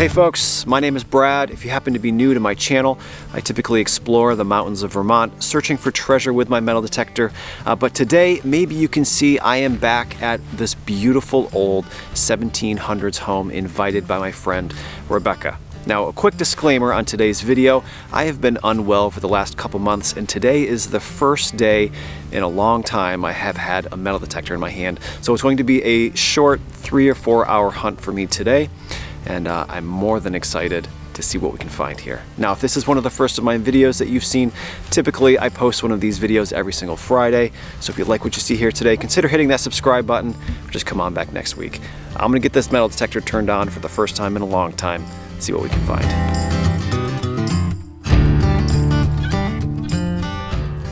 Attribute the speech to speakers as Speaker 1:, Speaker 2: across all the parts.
Speaker 1: Hey folks, my name is Brad. If you happen to be new to my channel, I typically explore the mountains of Vermont searching for treasure with my metal detector. But today, maybe you can see I am back at this beautiful old 1700s home invited by my friend Rebecca. Now, a quick disclaimer on today's video. I have been unwell for the last couple months, and today is the first day in a long time I have had a metal detector in my hand. So it's going to be a short 3 or 4 hour hunt for me today, and I'm more than excited to see what we can find here. Now, if this is one of the first of my videos that you've seen, typically I post one of these videos every single Friday. So if you like what you see here today, consider hitting that subscribe button, or just come on back next week. I'm gonna get this metal detector turned on for the first time in a long time. See what we can find.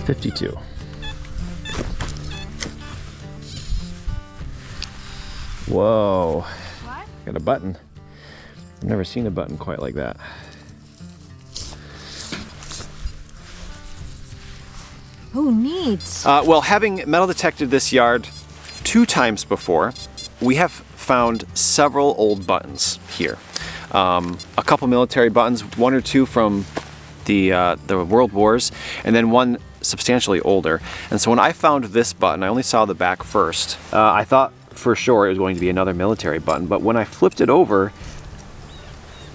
Speaker 1: 52. Whoa.
Speaker 2: What?
Speaker 1: Got a button. I've never seen a button quite like that.
Speaker 2: Oh, neat.
Speaker 1: Well, having metal detected this yard 2 times before, we have found several old buttons here. A couple military buttons, 1 or 2 from the World Wars, and then 1 substantially older. And so when I found this button, I only saw the back first. I thought for sure it was going to be another military button, but when I flipped it over,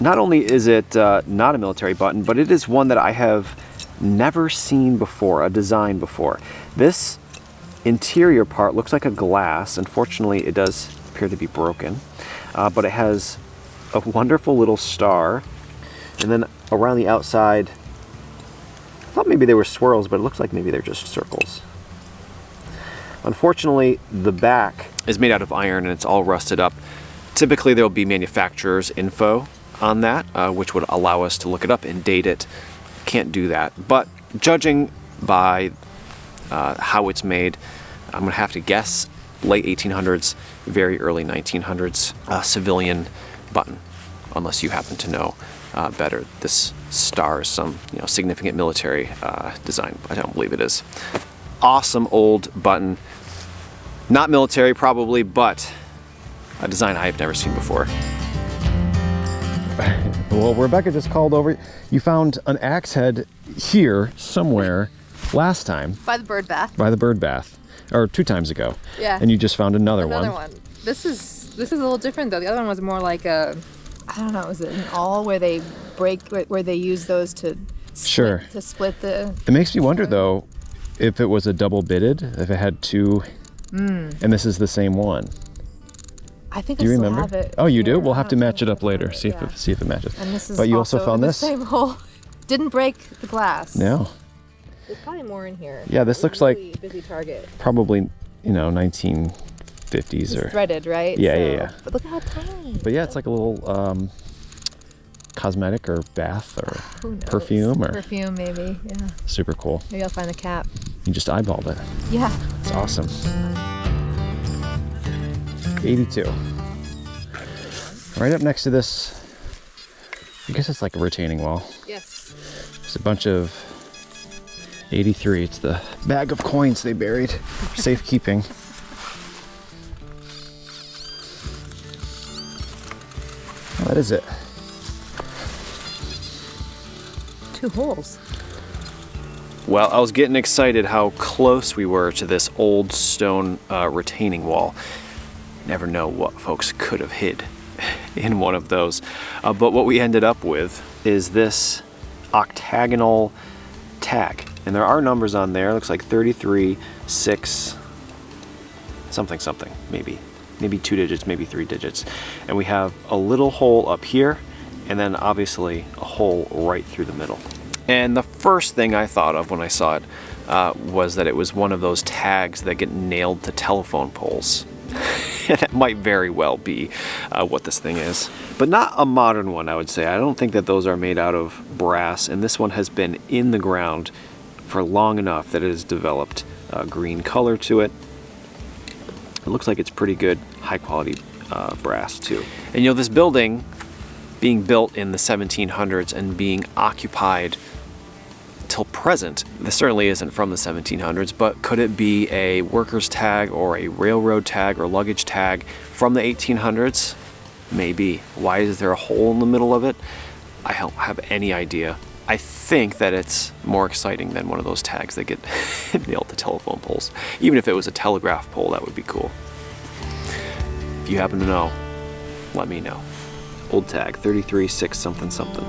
Speaker 1: not only is it not a military button, but it is one that I have never seen before, a design before. This interior part looks like a glass. Unfortunately, it does appear to be broken, but it has a wonderful little star, and then around the outside, I thought maybe they were swirls, but it looks like maybe they're just circles. Unfortunately, the back is made out of iron and it's all rusted up. Typically there'll be manufacturer's info on that, which would allow us to look it up and date it. Can't do that, but judging by how it's made, I'm gonna have to guess late 1800s, very early 1900s, civilian button, unless you happen to know better. This star is some significant military design. I don't believe it is. Awesome old button. Not military probably, but a design I have never seen before. Well, Rebecca just called over. You found an axe head here somewhere last time.
Speaker 2: By the bird bath.
Speaker 1: By the bird bath, or 2 times ago.
Speaker 2: Yeah.
Speaker 1: And you just found another one.
Speaker 2: Another one. This is a little different though. The other one was more like a, I don't know, was it an awl where they where they use those to split the.
Speaker 1: It makes me wonder though, if it was a double bitted, if it had 2, and this is the same one.
Speaker 2: I think
Speaker 1: do you
Speaker 2: I still
Speaker 1: remember?
Speaker 2: have it.
Speaker 1: Oh, you
Speaker 2: here.
Speaker 1: do? We'll have to match it up later. See
Speaker 2: yeah.
Speaker 1: if it matches.
Speaker 2: And this is
Speaker 1: but you also found
Speaker 2: in
Speaker 1: this?
Speaker 2: the same hole. Didn't break the glass.
Speaker 1: No.
Speaker 2: There's probably more in here.
Speaker 1: Yeah, this looks
Speaker 2: really
Speaker 1: like
Speaker 2: busy target.
Speaker 1: Probably 1950s
Speaker 2: it's
Speaker 1: or
Speaker 2: threaded, right?
Speaker 1: Yeah, yeah.
Speaker 2: But look how tiny.
Speaker 1: But yeah, it's like a little cosmetic or bath or
Speaker 2: Who knows?
Speaker 1: perfume or
Speaker 2: perfume maybe. Yeah.
Speaker 1: Super cool.
Speaker 2: Maybe I'll find the cap.
Speaker 1: You just eyeballed it.
Speaker 2: Yeah.
Speaker 1: It's awesome. 82. Right up next to this, I guess it's like a retaining wall.
Speaker 2: Yes.
Speaker 1: There's a bunch of 83. It's the bag of coins they buried for safekeeping. Oh, that is it.
Speaker 2: 2 holes.
Speaker 1: Well, I was getting excited how close we were to this old stone retaining wall. Never know what folks could have hid in one of those. But what we ended up with is this octagonal tag. And there are numbers on there. It looks like 33, 6, something, maybe 2 digits, maybe 3 digits. And we have a little hole up here, and then obviously a hole right through the middle. And the first thing I thought of when I saw it was that it was one of those tags that get nailed to telephone poles. And that might very well be what this thing is. But not a modern one, I would say. I don't think that those are made out of brass, and this one has been in the ground for long enough that it has developed a green color to it. It looks like it's pretty good, high quality brass too. And this building being built in the 1700s and being occupied till present, this certainly isn't from the 1700s, but could it be a worker's tag or a railroad tag or luggage tag from the 1800s? Maybe. Why is there a hole in the middle of it? I don't have any idea. I think that it's more exciting than one of those tags that get nailed to telephone poles. Even if it was a telegraph pole, that would be cool. If you happen to know, let me know. Old tag, 33-6 something something.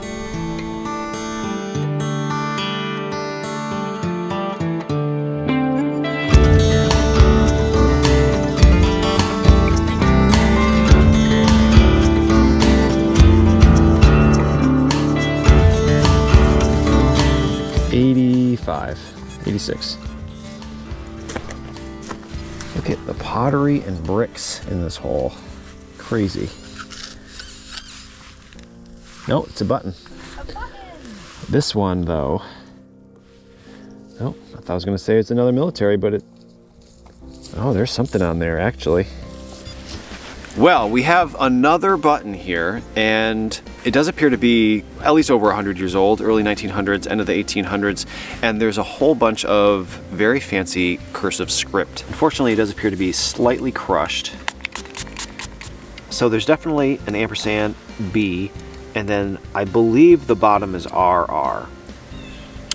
Speaker 1: $86. Look at the pottery and bricks in this hole. Crazy. No, it's a button. A button. This one, though. Oh, I thought I was going to say it's another military, but it. Oh, there's something on there, actually. Well, we have another button here, and it does appear to be at least over 100 years old, early 1900s, end of the 1800s, and there's a whole bunch of very fancy cursive script. Unfortunately, it does appear to be slightly crushed. So there's definitely an ampersand B, and then I believe the bottom is RR,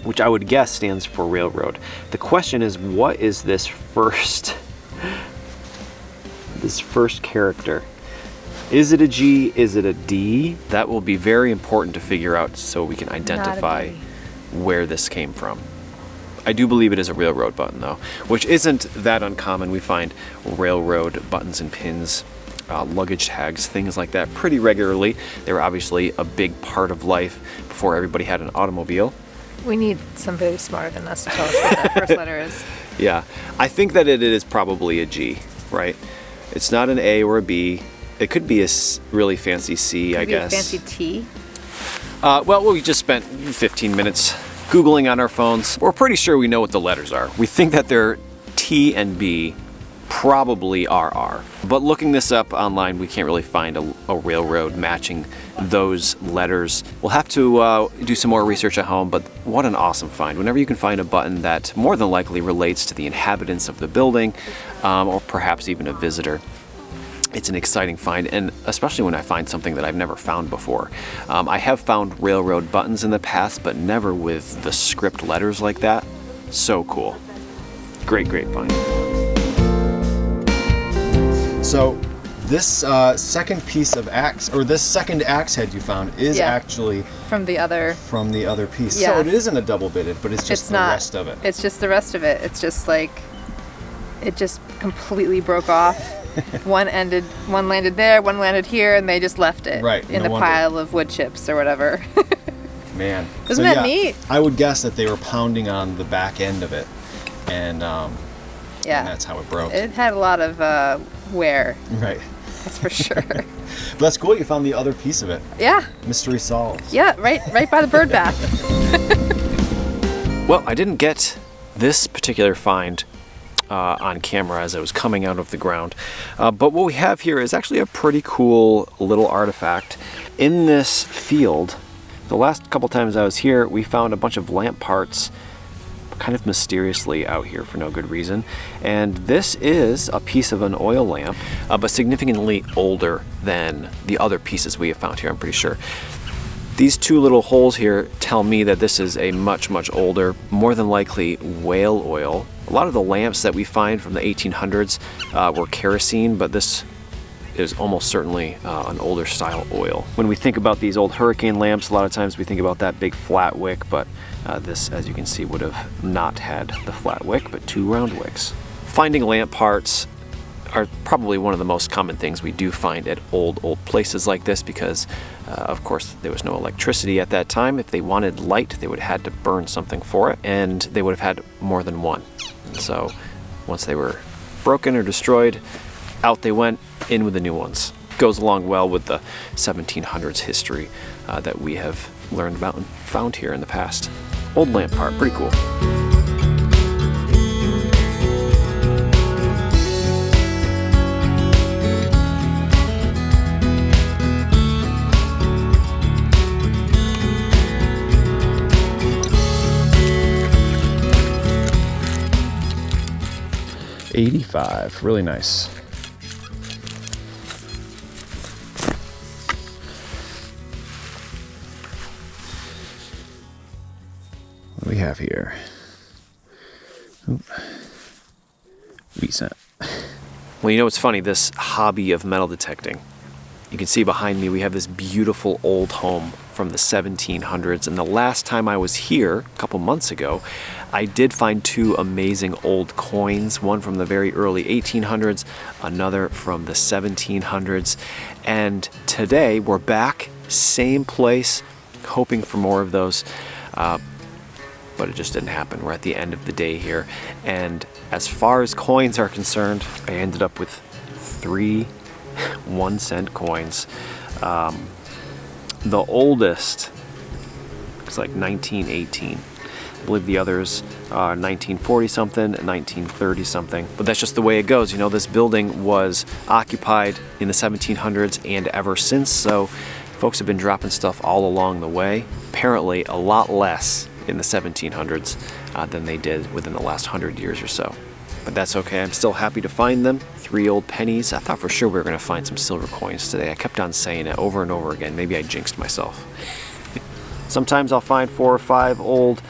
Speaker 1: which I would guess stands for railroad. The question is, what is this first character? Is it a G? Is it a D? That will be very important to figure out so we can identify where this came from. I do believe it is a railroad button though, which isn't that uncommon. We find railroad buttons and pins, luggage tags, things like that pretty regularly. They were obviously a big part of life before everybody had an automobile.
Speaker 2: We need somebody smarter than us to tell us what that first letter is.
Speaker 1: Yeah, I think that it is probably a G, right? It's not an A or a B. It could be a really fancy C, I guess.
Speaker 2: Maybe a fancy T?
Speaker 1: Well, we just spent 15 minutes Googling on our phones. We're pretty sure we know what the letters are. We think that they're T and B, probably RR. But looking this up online, we can't really find a railroad matching those letters. We'll have to do some more research at home, but what an awesome find. Whenever you can find a button that more than likely relates to the inhabitants of the building, or perhaps even a visitor, it's an exciting find, and especially when I find something that I've never found before. I have found railroad buttons in the past, but never with the script letters like that. So cool. Great, great find. So this second piece of axe, or this second axe head you found, is actually
Speaker 2: from the other
Speaker 1: piece.
Speaker 2: Yeah.
Speaker 1: So it isn't a double bitted, but it's just rest of it.
Speaker 2: It's just the rest of it. It's just like it just completely broke off. One landed there, one landed here, and they just left it in the pile of wood chips or whatever.
Speaker 1: Man,
Speaker 2: isn't that neat?
Speaker 1: I would guess that they were pounding on the back end of it, and and that's how it broke.
Speaker 2: It had a lot of wear.
Speaker 1: Right.
Speaker 2: That's for sure.
Speaker 1: But that's cool. You found the other piece of it.
Speaker 2: Yeah.
Speaker 1: Mystery solved.
Speaker 2: Yeah, right by the bird bath.
Speaker 1: Well, I didn't get this particular find on camera as it was coming out of the ground, but what we have here is actually a pretty cool little artifact. In this field, the last couple times I was here, we found a bunch of lamp parts kind of mysteriously out here for no good reason, and this is a piece of an oil lamp, but significantly older than the other pieces we have found here, I'm pretty sure. These two little holes here tell me that this is a much, much older, more than likely whale oil. A lot of the lamps that we find from the 1800s were kerosene, but this is almost certainly an older style oil. When we think about these old hurricane lamps, a lot of times we think about that big flat wick, but this, as you can see, would have not had the flat wick, but two round wicks. Finding lamp parts are probably one of the most common things we do find at old places like this, because of course there was no electricity at that time. If they wanted light, they would have had to burn something for it, and they would have had more than one. And so once they were broken or destroyed, out they went, in with the new ones. Goes along well with the 1700s history that we have learned about and found here in the past. Old lamp part, pretty cool. $85, really nice. What do we have here? Oop. Recent. Well, you know what's funny? This hobby of metal detecting. You can see behind me we have this beautiful old home from the 1700s, and the last time I was here, a couple months ago, I did find two amazing old coins, one from the very early 1800s, another from the 1700s, and today we're back, same place, hoping for more of those, but it just didn't happen. We're at the end of the day here, and as far as coins are concerned, I ended up with 3 1-cent coins. The oldest looks like 1918. I believe the others are 1940 something, 1930 something. But that's just the way it goes. You know, this building was occupied in the 1700s and ever since, so folks have been dropping stuff all along the way. Apparently a lot less in the 1700s than they did within the last 100 years or so. But that's okay, I'm still happy to find them. 3 old pennies. I thought for sure we were gonna find some silver coins today. I kept on saying it over and over again. Maybe I jinxed myself. Sometimes I'll find 4 or 5 old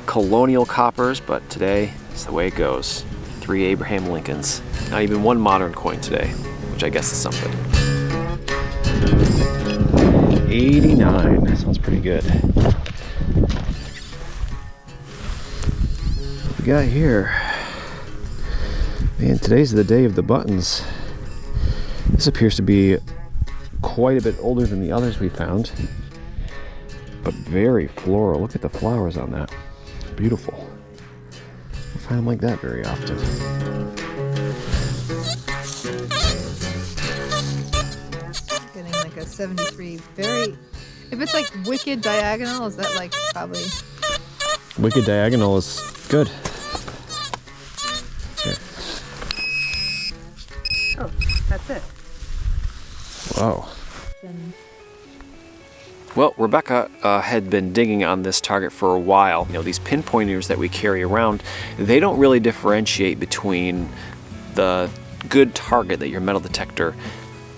Speaker 1: colonial coppers, but today it's the way it goes. 3 Abraham Lincolns. Not even 1 modern coin today, which I guess is something. 89, that sounds pretty good. What we got here? Man, today's the day of the buttons. This appears to be quite a bit older than the others we found, but very floral. Look at the flowers on that. Beautiful. I find them like that very often.
Speaker 2: Getting like a 73 very... If it's like wicked diagonal, is that like probably...
Speaker 1: Wicked diagonal is good.
Speaker 2: Oh, that's it.
Speaker 1: Wow. Well, Rebecca had been digging on this target for a while. You know, these pinpointers that we carry around, they don't really differentiate between the good target that your metal detector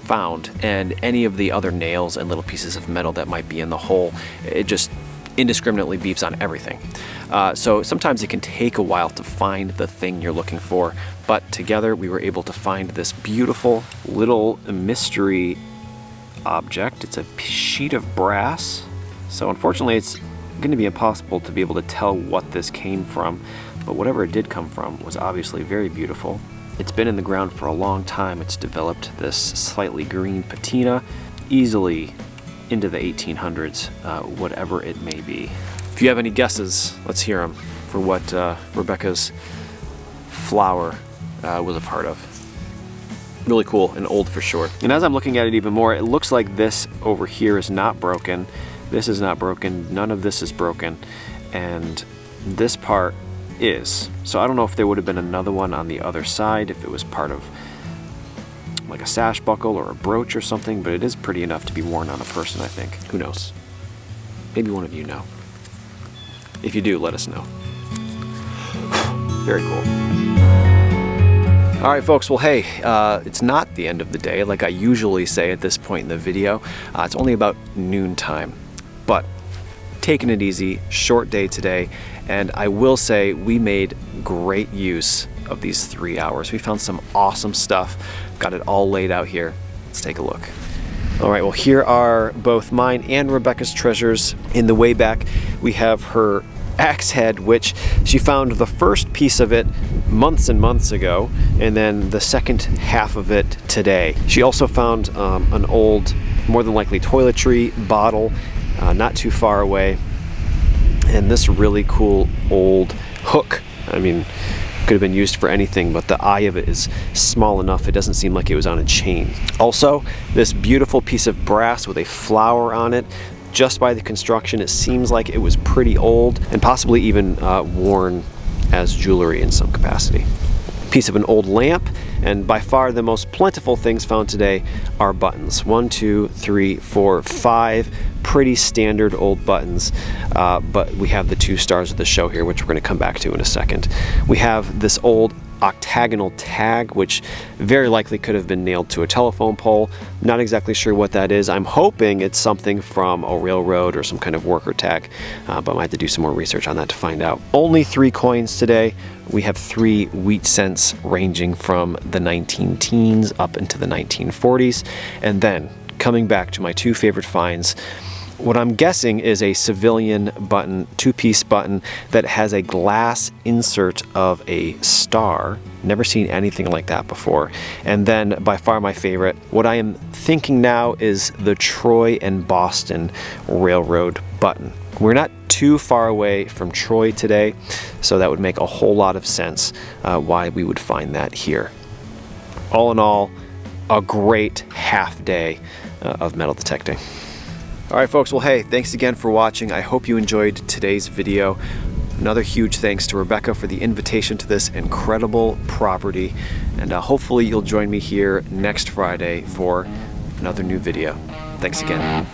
Speaker 1: found and any of the other nails and little pieces of metal that might be in the hole. It just indiscriminately beeps on everything. So sometimes it can take a while to find the thing you're looking for, but together we were able to find this beautiful little mystery object. It's a sheet of brass. So unfortunately it's going to be impossible to be able to tell what this came from, but whatever it did come from was obviously very beautiful. It's been in the ground for a long time. It's developed this slightly green patina, easily into the 1800s, whatever it may be. If you have any guesses, let's hear them for what Rebecca's flower was a part of. Really cool and old for sure. And as I'm looking at it even more, it looks like this over here is not broken. This is not broken. None of this is broken. And this part is. So I don't know if there would have been another one on the other side, if it was part of like a sash buckle or a brooch or something, but it is pretty enough to be worn on a person, I think. Who knows? Maybe one of you know. If you do, let us know. Very cool. All right, folks, well, hey, it's not the end of the day, like I usually say at this point in the video. It's only about noontime, but taking it easy, short day today, and I will say we made great use of these 3 hours. We found some awesome stuff, got it all laid out here. Let's take a look. All right, well, here are both mine and Rebecca's treasures. In the way back, we have her axe head, which she found the first piece of it months and months ago, and then the second half of it today. She also found an old, more than likely toiletry bottle not too far away, and this really cool old hook. I mean, could have been used for anything, but the eye of it is small enough it doesn't seem like it was on a chain. Also, this beautiful piece of brass with a flower on it. Just by the construction, it seems like it was pretty old and possibly even worn as jewelry in some capacity. Piece of an old lamp, and by far the most plentiful things found today are buttons. 1, 2, 3, 4, 5 pretty standard old buttons, but we have the 2 stars of the show here, which we're going to come back to in a second. We have this old octagonal tag, which very likely could have been nailed to a telephone pole. Not exactly sure what that is. I'm hoping it's something from a railroad or some kind of worker tag, but I might have to do some more research on that to find out. Only 3 coins today. We have 3 wheat cents ranging from the 19-teens up into the 1940s. And then coming back to my 2 favorite finds, what I'm guessing is a civilian button, 2-piece button that has a glass insert of a star. Never seen anything like that before. And then by far my favorite, what I am thinking now is the Troy and Boston Railroad button. We're not too far away from Troy today, so that would make a whole lot of sense why we would find that here. All in all, a great half day of metal detecting. All right, folks, well, hey, thanks again for watching. I hope you enjoyed today's video. Another huge thanks to Rebecca for the invitation to this incredible property, and hopefully you'll join me here next Friday for another new video. Thanks again.